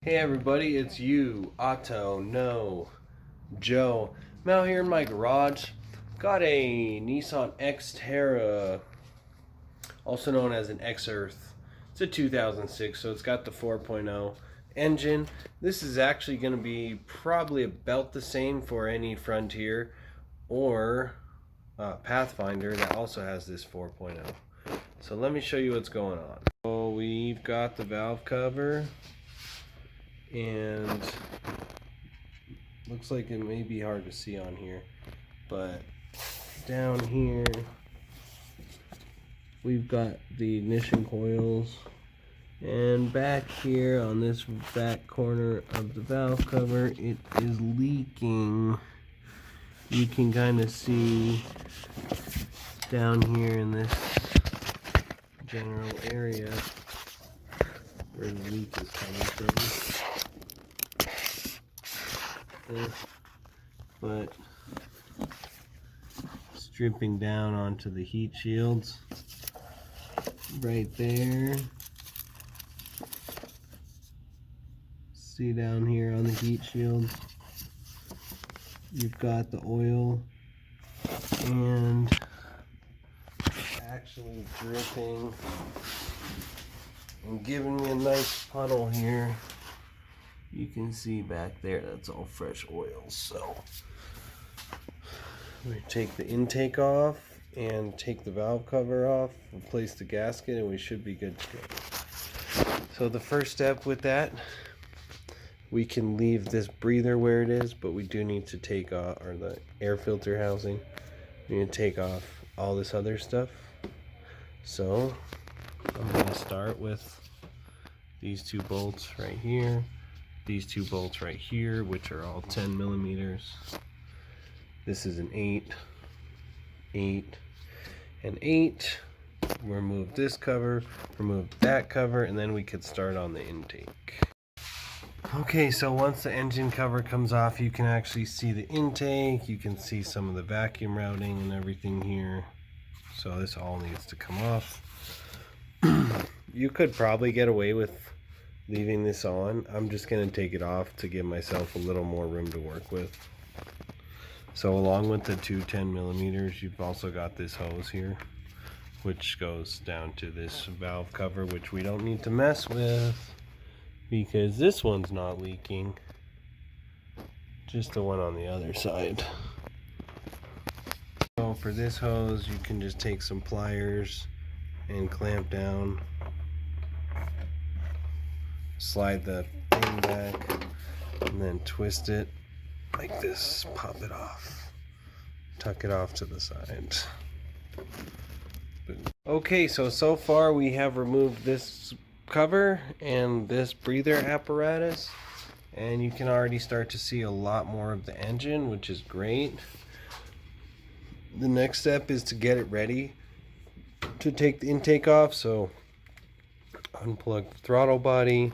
Hey everybody, it's you, Otto, no, Joe. I'm out here in my garage. Got a Nissan Xterra, also known as an X-Earth. It's a 2006, so it's got the 4.0 engine. This is actually going to be probably about the same for any Frontier or Pathfinder that also has this 4.0. So let me show you what's going on. So we've got the valve cover. And looks like it may be hard to see on here, but down here we've got the ignition coils, and back here on this back corner of the valve cover it is leaking. You can kind of see down here in this general area where the leak is coming from. But it's dripping down onto the heat shields right there. See down here on the heat shields, you've got the oil and actually dripping and giving me a nice puddle here. You can see back there, that's all fresh oil. So we take the intake off and take the valve cover off, replace the gasket, and we should be good to go. So the first step with that, we can leave this breather where it is, but we do need to take off, or the air filter housing, we need to take off all this other stuff. So I'm going to start with these two bolts right here. These two bolts right here, which are all 10 millimeters. This is an 8, 8, and 8. Remove this cover, remove that cover, and then we could start on the intake. Okay, so once the engine cover comes off, you can actually see the intake. You can see some of the vacuum routing and everything here. So this all needs to come off. You could probably get away with leaving this on. I'm just going to take it off to give myself a little more room to work with. So along with the two 10 millimeters, you've also got this hose here, which goes down to this valve cover, which we don't need to mess with because this one's not leaking, just the one on the other side. So for this hose, you can just take some pliers and clamp down, slide the thing back, and then twist it like this, pop it off, tuck it off to the side. Okay, so far we have removed this cover and this breather apparatus, and you can already start to see a lot more of the engine, which is great. The next step is to get it ready to take the intake off. So unplug the throttle body.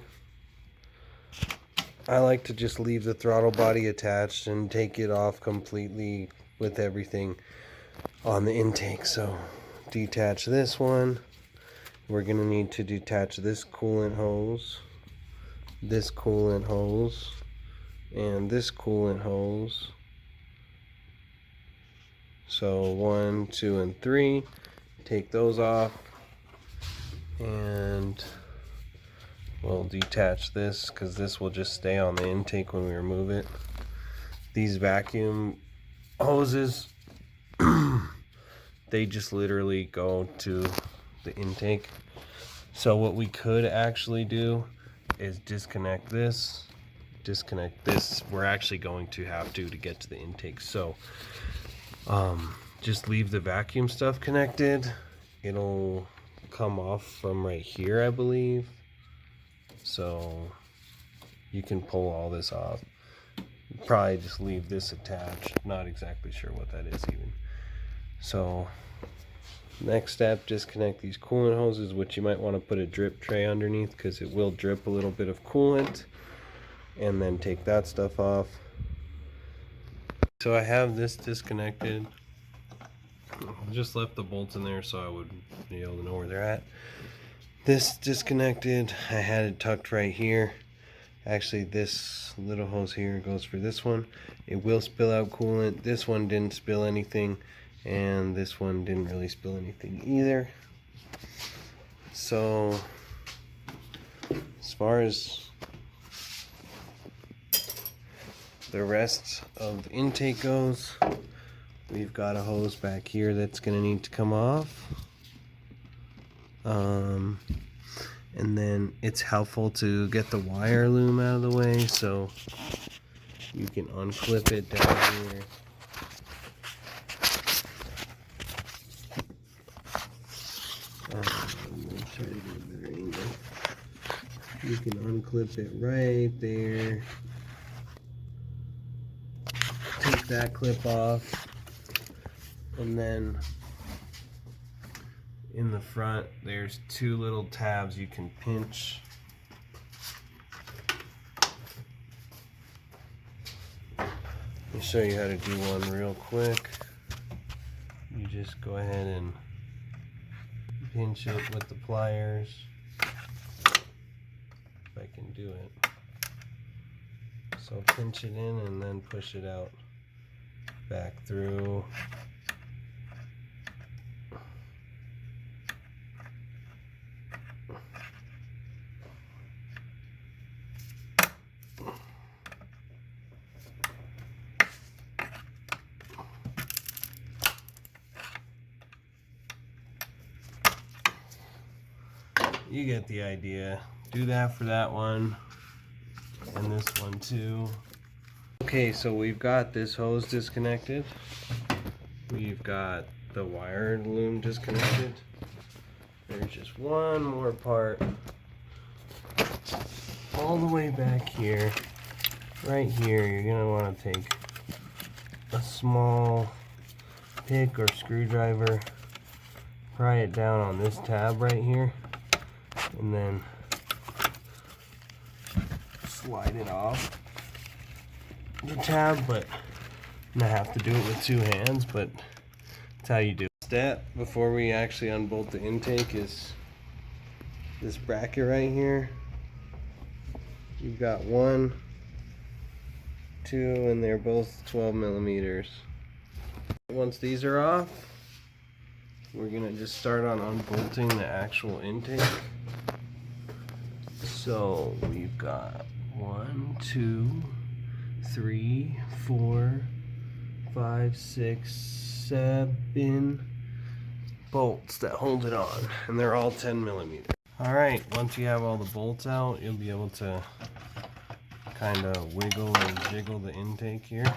I like to just leave the throttle body attached and take it off completely with everything on the intake. So detach this one. We're going to need to detach this coolant hose, and this coolant hose. So 1, 2, and 3. Take those off, and we'll detach this because this will just stay on the intake when we remove it. These vacuum hoses, they just literally go to the intake. So what we could actually do is disconnect this. We're actually going to have to get to the intake. So just leave the vacuum stuff connected. It'll come off from right here, I believe. So you can pull all this off. Probably just leave this attached. Not exactly sure what that is even. So next step, disconnect these coolant hoses, which you might want to put a drip tray underneath because it will drip a little bit of coolant, and then take that stuff off. So I have this disconnected. I just left the bolts in there so I would be able to know where they're at. This disconnected. I had it tucked right here. Actually, this little hose here goes for this one. It will spill out coolant. This one didn't spill anything, and this one didn't really spill anything either. So as far as the rest of the intake goes, we've got a hose back here that's going to need to come off. And then it's helpful to get the wire loom out of the way, so you can unclip it down here. I'm gonna try to get a better angle. You can unclip it right there. Take that clip off, and then in the front there's two little tabs you can pinch. Let me show you how to do one real quick. You just go ahead and pinch it with the pliers, if I can do it. So pinch it in and then push it out back through. You get the idea. Do that for that one, and this one too. Okay, so we've got this hose disconnected. We've got the wire loom disconnected. There's just one more part all the way back here. Right here, you're gonna want to take a small pick or screwdriver, pry it down on this tab right here, and then slide it off the tab. But I'm gonna have to do it with two hands, but that's how you do it. Step before we actually unbolt the intake is this bracket right here. You've got 1, 2, and they're both 12 millimeters. Once these are off, we're gonna just start on unbolting the actual intake. So we've got 1, 2, 3, 4, 5, 6, 7 bolts that hold it on, and they're all 10 millimeters. Alright, once you have all the bolts out, you'll be able to kind of wiggle and jiggle the intake here.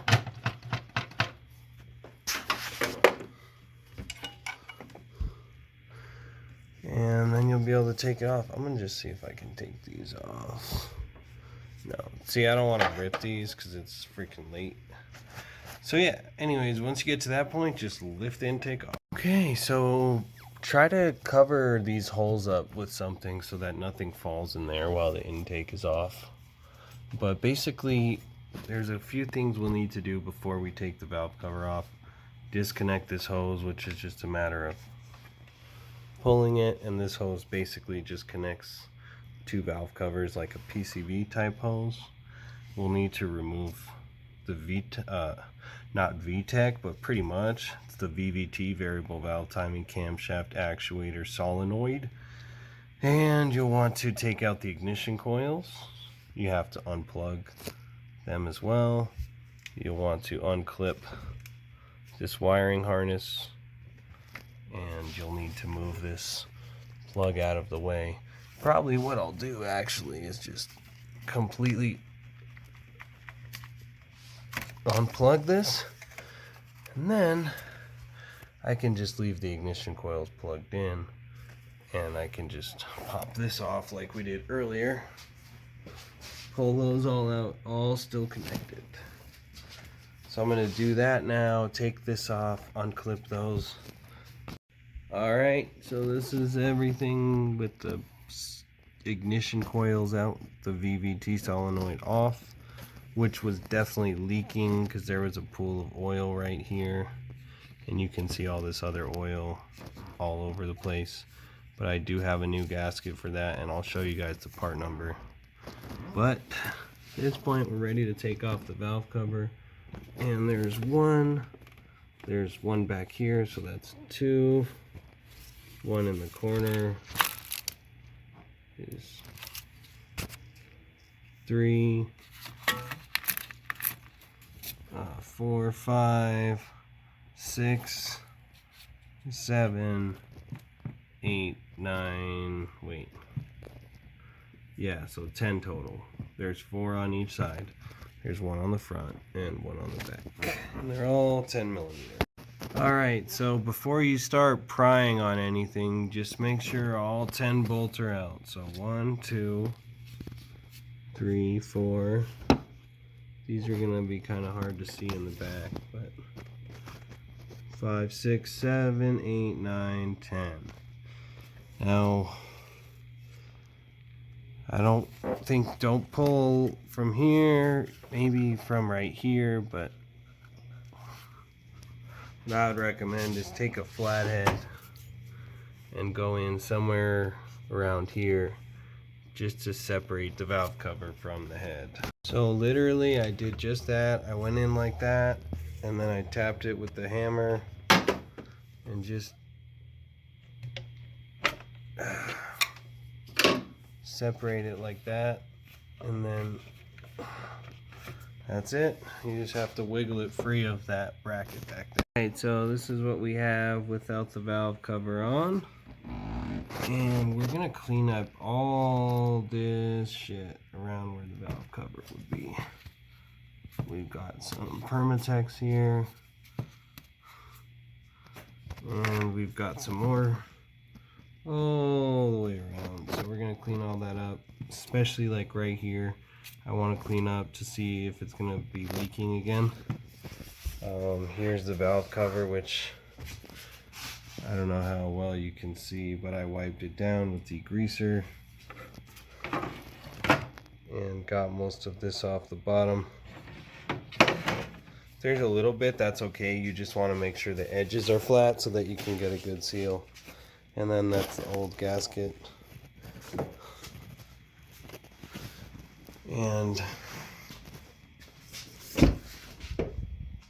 And then you'll be able to take it off. I'm gonna just see if I can take these off. No, see, I don't want to rip these because it's freaking late. So yeah, anyways, once you get to that point, just lift the intake off. Okay, so try to cover these holes up with something so that nothing falls in there while the intake is off. But basically, there's a few things we'll need to do before we take the valve cover off. Disconnect this hose, which is just a matter of pulling it, and this hose basically just connects two valve covers like a PCV type hose. We'll need to remove the not VTEC, but pretty much it's the VVT, variable valve timing camshaft actuator solenoid. And you'll want to take out the ignition coils. You have to unplug them as well. You'll want to unclip this wiring harness, and you'll need to move this plug out of the way. Probably what I'll do actually is just completely unplug this, and then I can just leave the ignition coils plugged in, and I can just pop this off like we did earlier. Pull those all out, all still connected. So I'm going to do that now, take this off, unclip those. Alright, so this is everything with the ignition coils out, the VVT solenoid off, which was definitely leaking because there was a pool of oil right here, and you can see all this other oil all over the place. But I do have a new gasket for that, and I'll show you guys the part number. But this point, we're ready to take off the valve cover. And there's one back here, so that's 2. One in the corner is 3, 4, 5, 6, 7, 8, 9, wait. Yeah, so 10 total. There's 4 on each side. There's 1 on the front and 1 on the back. And they're all 10 millimeter. Alright, so before you start prying on anything, just make sure all 10 bolts are out. So 1, 2, 3, 4. These are going to be kind of hard to see in the back, but 5, 6, 7, 8, 9, 10. Now, don't pull from here, maybe from right here, but what I would recommend is take a flathead and go in somewhere around here just to separate the valve cover from the head. So literally I did just that. I went in like that and then I tapped it with the hammer and just separate it like that, and then that's it. You just have to wiggle it free of that bracket back there. Alright, so this is what we have without the valve cover on. And we're gonna clean up all this shit around where the valve cover would be. We've got some Permatex here. And we've got some more all the way around. So we're gonna clean all that up, especially like right here. I want to clean up to see if it's gonna be leaking again. Here's the valve cover, which I don't know how well you can see, but I wiped it down with degreaser and got most of this off the bottom. If there's a little bit, that's okay. You just want to make sure the edges are flat so that you can get a good seal. And then that's the old gasket. And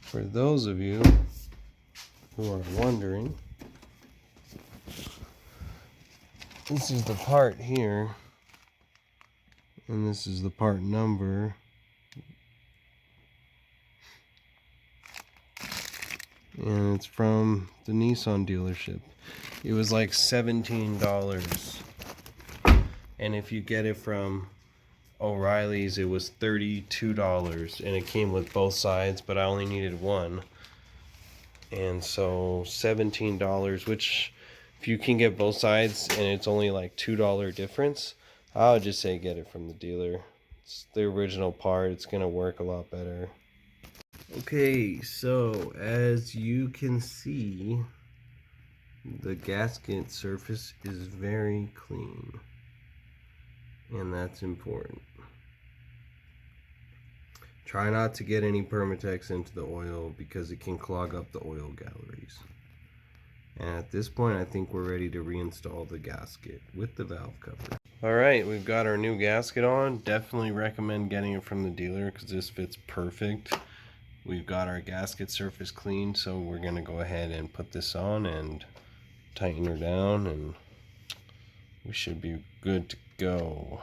for those of you who are wondering, this is the part here, and this is the part number. And it's from the Nissan dealership. It was like $17. And if you get it from O'Reilly's, it was $32. And it came with both sides, but I only needed one. And so $17, which if you can get both sides and it's only like $2 difference, I would just say get it from the dealer. It's the original part. It's going to work a lot better. Okay, so as you can see, the gasket surface is very clean, and that's important. Try not to get any Permatex into the oil because it can clog up the oil galleries. And at this point, I think we're ready to reinstall the gasket with the valve cover. Alright, we've got our new gasket on. Definitely recommend getting it from the dealer because this fits perfect. We've got our gasket surface clean, so we're going to go ahead and put this on and tighten her down, and we should be good to go.